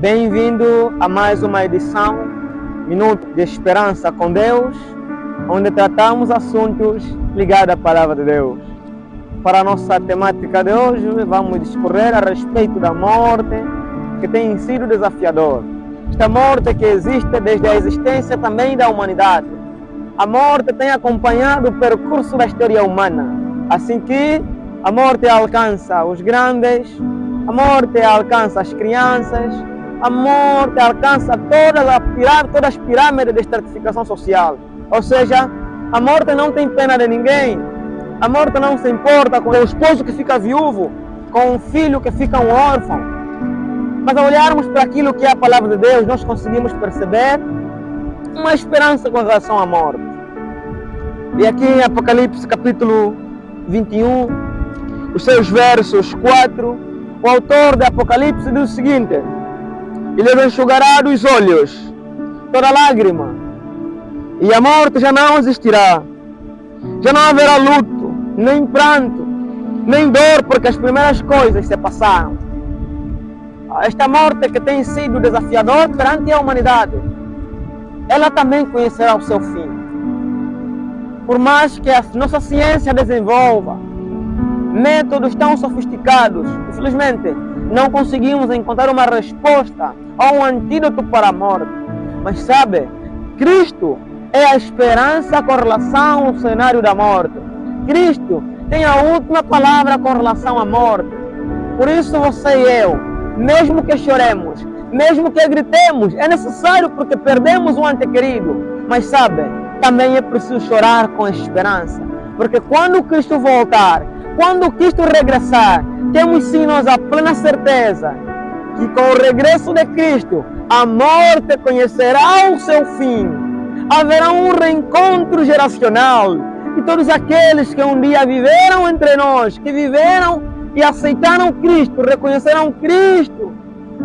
Bem-vindo a mais uma edição Minuto de Esperança com Deus, onde tratamos assuntos ligados à Palavra de Deus. Para a nossa temática de hoje, vamos discorrer a respeito da morte, que tem sido desafiador. Esta morte que existe desde a existência também da humanidade. A morte tem acompanhado o percurso da história humana, assim que a morte alcança os grandes, a morte alcança as crianças, a morte alcança todas as pirâmides de estratificação social. Ou seja, a morte não tem pena de ninguém. A morte não se importa com o esposo que fica viúvo, com o filho que fica um órfão. Mas ao olharmos para aquilo que é a palavra de Deus, nós conseguimos perceber uma esperança com relação à morte. E aqui em Apocalipse capítulo 21, os seus versos 4, o autor de Apocalipse diz o seguinte: Ele enxugará dos olhos toda lágrima, e a morte já não existirá. Já não haverá luto, nem pranto, nem dor, porque as primeiras coisas se passaram. Esta morte que tem sido desafiadora perante a humanidade, ela também conhecerá o seu fim. Por mais que a nossa ciência desenvolva métodos tão sofisticados, infelizmente, não conseguimos encontrar uma resposta ou um antídoto para a morte. Mas sabe, Cristo é a esperança com relação ao cenário da morte. Cristo tem a última palavra com relação à morte. Por isso você e eu, mesmo que choremos, mesmo que gritemos, é necessário porque perdemos um ente querido. Mas sabe, também é preciso chorar com esperança. Porque quando Cristo voltar, quando Cristo regressar, temos sim nós a plena certeza que com o regresso de Cristo, a morte conhecerá o seu fim. Haverá um reencontro geracional e todos aqueles que um dia viveram entre nós, que viveram e aceitaram Cristo, reconheceram Cristo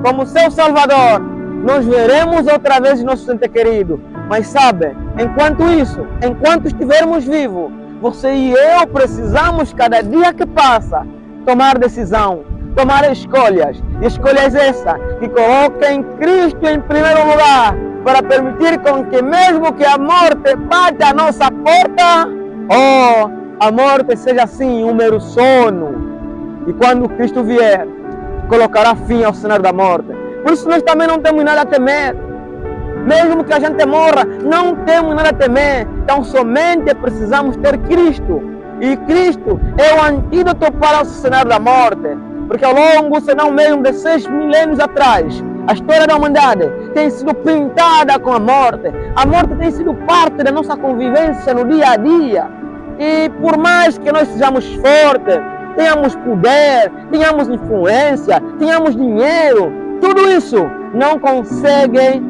como seu Salvador, nós veremos outra vez nosso ente querido. Mas sabe, enquanto isso, enquanto estivermos vivos, você e eu precisamos, cada dia que passa, tomar decisão, tomar escolhas. E escolhas essa que coloquem Cristo em primeiro lugar, para permitir com que mesmo que a morte bata à nossa porta, a morte seja assim um mero sono. E quando Cristo vier, colocará fim ao cenário da morte. Por isso nós também não temos nada a temer. Mesmo que a gente morra, não temos nada a temer. Então somente precisamos ter Cristo. E Cristo é o antídoto para o cenário da morte. Porque ao longo, se não mesmo de 6 milênios atrás, a história da humanidade tem sido pintada com a morte. A morte tem sido parte da nossa convivência no dia a dia. E por mais que nós sejamos fortes, tenhamos poder, tenhamos influência, tenhamos dinheiro, tudo isso não consegue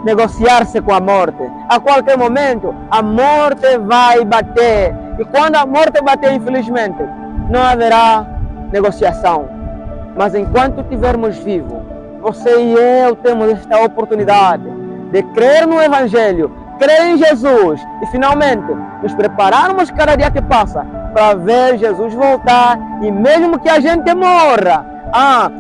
negociar-se com a morte. A qualquer momento, a morte vai bater. E quando a morte bater, infelizmente, não haverá negociação. Mas enquanto estivermos vivos, você e eu temos esta oportunidade de crer no Evangelho, crer em Jesus e finalmente nos prepararmos cada dia que passa para ver Jesus voltar. E mesmo que a gente morra,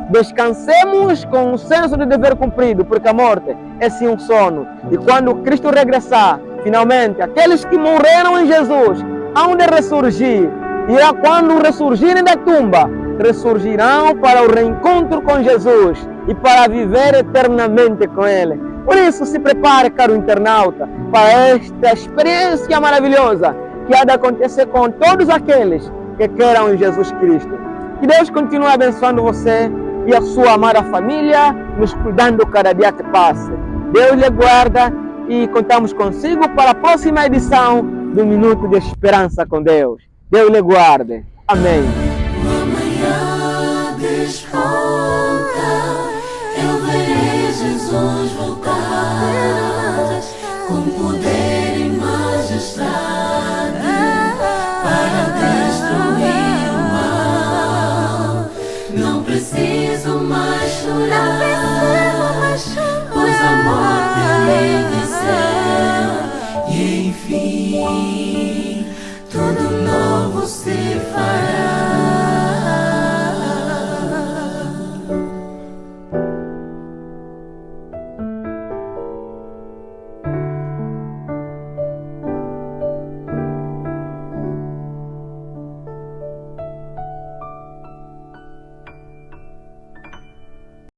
descansemos com um senso de dever cumprido, porque a morte é sim um sono. E quando Cristo regressar, finalmente, aqueles que morreram em Jesus hão de ressurgir. E quando ressurgirem da tumba, ressurgirão para o reencontro com Jesus e para viver eternamente com Ele. Por isso, se prepare, caro internauta, para esta experiência maravilhosa que há de acontecer com todos aqueles que queiram em Jesus Cristo. Que Deus continue abençoando você e a sua amada família, nos cuidando cada dia que passa. Deus lhe guarda e contamos consigo para a próxima edição do Minuto de Esperança com Deus. Deus lhe guarde. Amém. Amanhã desponta, eu verei Jesus voltar.